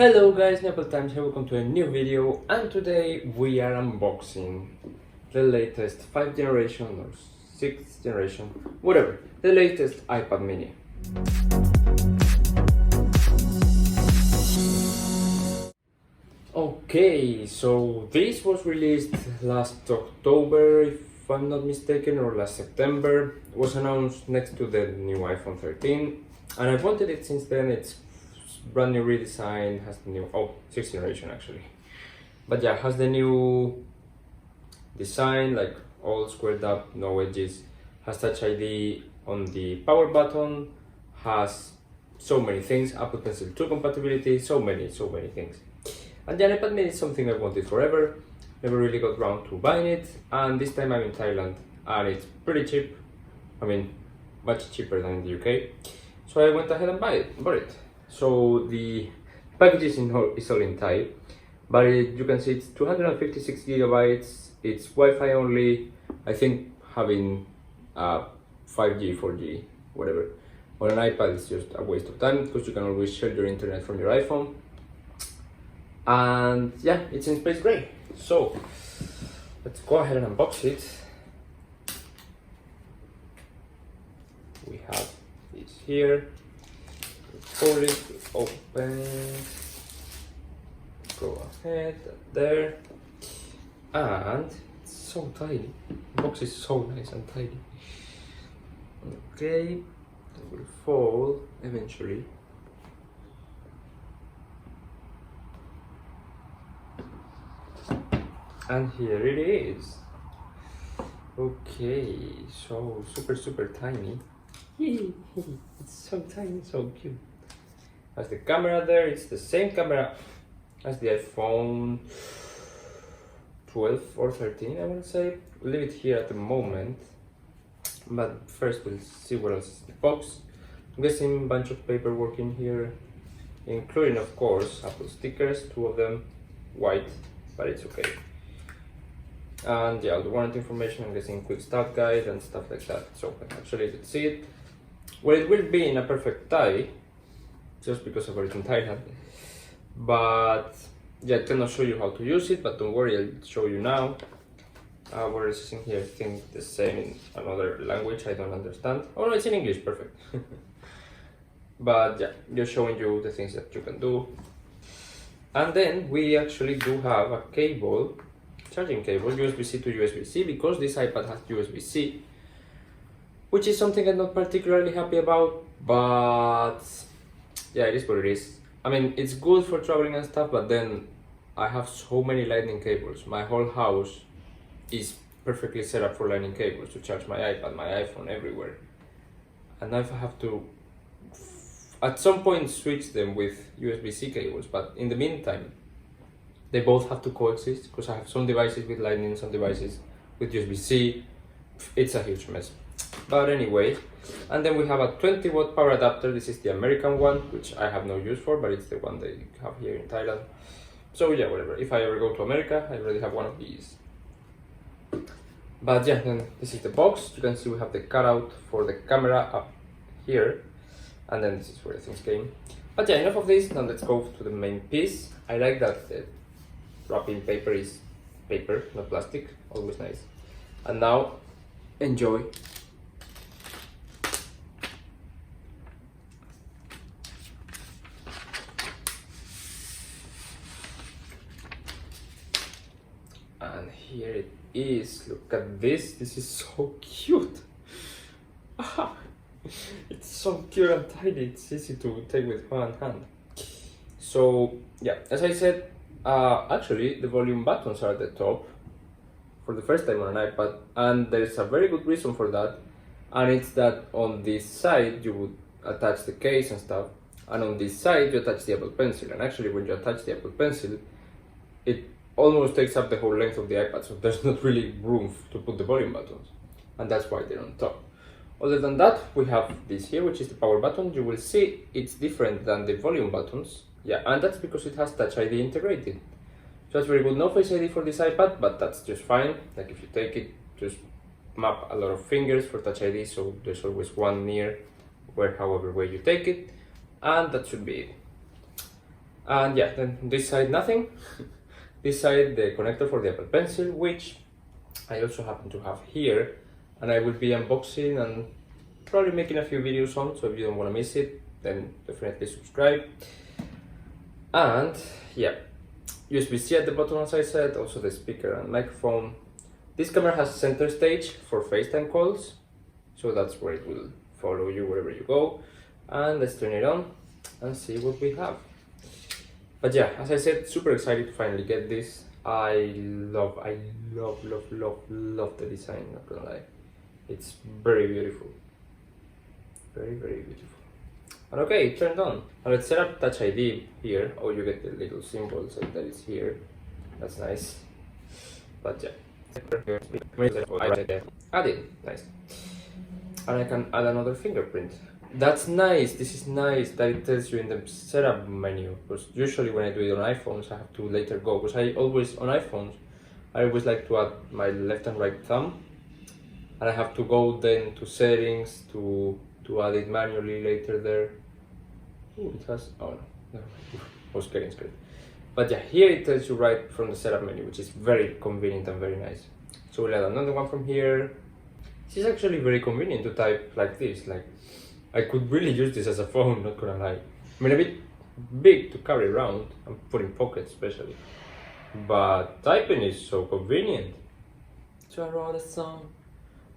Hello guys, Nepal Times here, welcome to a new video, and today we are unboxing the latest 5th generation or 6th generation, whatever, the latest iPad mini. Okay, so this was released last October, if I'm not mistaken, or last September. It was announced next to the new iPhone 13, and I've wanted it since then. It's brand new redesign, has the new 6th generation actually, but yeah, has the new design, like all squared up, no edges, has Touch ID on the power button, has so many things, Apple Pencil 2 compatibility, so many things. And the iPad mini is something I wanted forever, never really got around to buying it, and this time I'm in Thailand and it's pretty cheap. I mean, much cheaper than in the UK, so I went ahead and bought it. So the package is all in Thai, but you can see it's 256 gigabytes, it's Wi-Fi only. I think having 5G, 4G, whatever, on an iPad is just a waste of time because you can always share your internet from your iPhone. And yeah, it's in space gray. So let's go ahead and unbox it. We have this here. Pull it, open, go ahead, there, and it's so tiny. The box is so nice and tiny. Okay, it will fall eventually. And here it is. Okay, so super tiny. It's so tiny, so cute. Has the camera there, it's the same camera as the iPhone 12 or 13, I want to say. We'll leave it here at the moment, but first we'll see what else is in the box. I'm guessing a bunch of paperwork in here, including of course Apple stickers, 2 of them, white, but it's okay. And yeah, all the warranty information, I'm guessing quick start guide and stuff like that. So actually let's see it. Well, it will be in a perfect Thai, just because of it in Thailand, but yeah, I cannot show you how to use it, but don't worry, I'll show you now. What is in here? I think the same in another language I don't understand. Oh no, it's in English, perfect. But yeah, just showing you the things that you can do. And then we actually do have a cable, charging cable, USB-C to USB-C, because this iPad has USB-C, which is something I'm not particularly happy about, but yeah, it is what it is. I mean, it's good for traveling and stuff, but then I have so many lightning cables. My whole house is perfectly set up for lightning cables to charge my iPad, my iPhone, everywhere. And I have to, at some point, switch them with USB-C cables, but in the meantime, they both have to coexist, because I have some devices with lightning, some devices with USB-C. It's a huge mess. But anyway, and then we have a 20-watt power adapter. This is the American one, which I have no use for, but it's the one they have here in Thailand. So yeah, whatever. If I ever go to America, I already have one of these. But yeah, then this is the box. You can see we have the cutout for the camera up here, and then this is where the things came. But yeah, enough of this. Now let's go to the main piece. I like that the wrapping paper is paper, not plastic. Always nice. And now, enjoy. And here it is. Look at this. This is so cute. It's so cute and tiny. It's easy to take with one hand. So yeah, as I said, actually the volume buttons are at the top for the first time on an iPad, and there is a very good reason for that, and it's that on this side you would attach the case and stuff, and on this side you attach the Apple Pencil, and actually when you attach the Apple Pencil, it almost takes up the whole length of the iPad, so there's not really room to put the volume buttons, and that's why they're on top. Other than that, we have this here, which is the power button. You will see it's different than the volume buttons. Yeah, and that's because it has Touch ID integrated. So that's very good. No Face ID for this iPad, but that's just fine. Like if you take it, just map a lot of fingers for Touch ID, so there's always one near however way you take it, and that should be it. And yeah, then this side nothing. This side the connector for the Apple Pencil, which I also happen to have here, and I will be unboxing and probably making a few videos on, so if you don't want to miss it, then definitely subscribe. And yeah, USB-C at the bottom as I said, also the speaker and microphone. This camera has center stage for FaceTime calls, so that's where it will follow you wherever you go. And let's turn it on and see what we have. But yeah, as I said, super excited to finally get this. I love the design, not gonna lie. It's very beautiful. Very beautiful. And okay, it turned on. Now let's set up Touch ID here. Oh, you get the little symbol saying that it's here. That's nice. But yeah. Add it. Nice. And I can add another fingerprint. That's nice. This is nice that it tells you in the setup menu. Because usually when I do it on iPhones, I have to later go. Because I always like to add my left and right thumb. And I have to go then to settings to add it manually later there. Ooh, it has, oh no, I was getting scared. But yeah, here it tells you right from the setup menu, which is very convenient and very nice. So we'll add another one from here. This is actually very convenient to type like this. Like, I could really use this as a phone, not gonna lie. I mean, a bit big to carry around and put in pockets especially. But typing is so convenient. So I wrote a song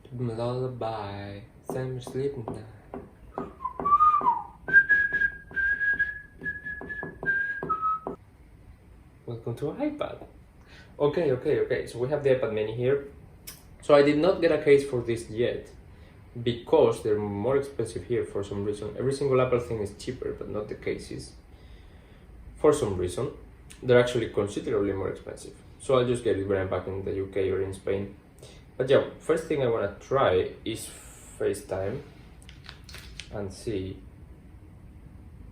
to my lullaby, send me sleeping now. Welcome to iPad. Okay, so we have the iPad mini here. So I did not get a case for this yet because they're more expensive here for some reason. Every single Apple thing is cheaper, but not the cases. For some reason, they're actually considerably more expensive. So I'll just get it when I'm back in the UK or in Spain. But yeah, first thing I want to try is FaceTime and see.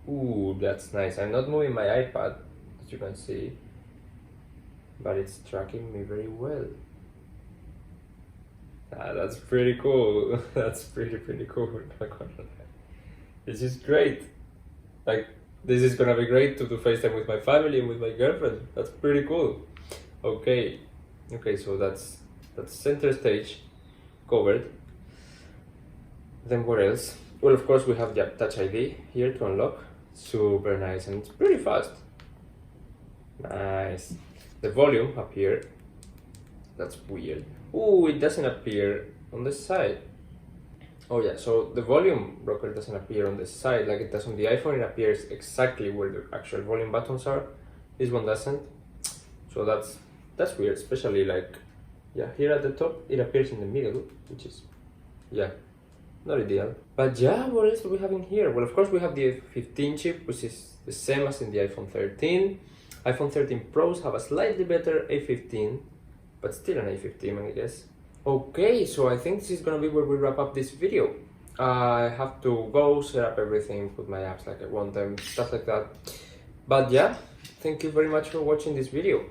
Ooh, that's nice. I'm not moving my iPad, as you can see, but it's tracking me very well. Ah, that's pretty cool. That's pretty cool. This is great. Like, this is gonna be great to do FaceTime with my family and with my girlfriend. That's pretty cool. Okay, so that's center stage covered. Then what else? Well, of course we have the Touch ID here to unlock. Super nice, and it's pretty fast. Nice. The volume up here. That's weird. Ooh, it doesn't appear on the side. Oh yeah, so the volume rocker doesn't appear on the side like it does on the iPhone. It appears exactly where the actual volume buttons are. This one doesn't. So that's weird, especially like, yeah, here at the top it appears in the middle, which is, yeah, not ideal. But yeah, what else do we have in here? Well, of course we have the A15 chip, which is the same as in the iPhone 13. iPhone 13 Pros have a slightly better A15, but still an A15, I guess. Okay, so I think this is gonna be where we wrap up this video. I have to go set up everything, put my apps like I want them, stuff like that. But yeah, thank you very much for watching this video.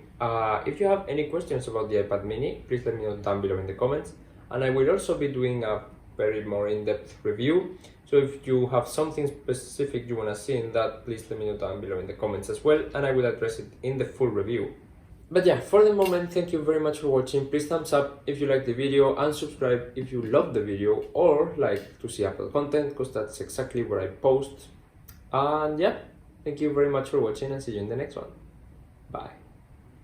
If you have any questions about the iPad mini, please let me know down below in the comments. And I will also be doing a very more in-depth review. So if you have something specific you want to see in that, please let me know down below in the comments as well, and I will address it in the full review. But yeah, for the moment, thank you very much for watching. Please thumbs up if you like the video and subscribe if you love the video or like to see Apple content, because that's exactly where I post. And yeah, thank you very much for watching and see you in the next one. Bye.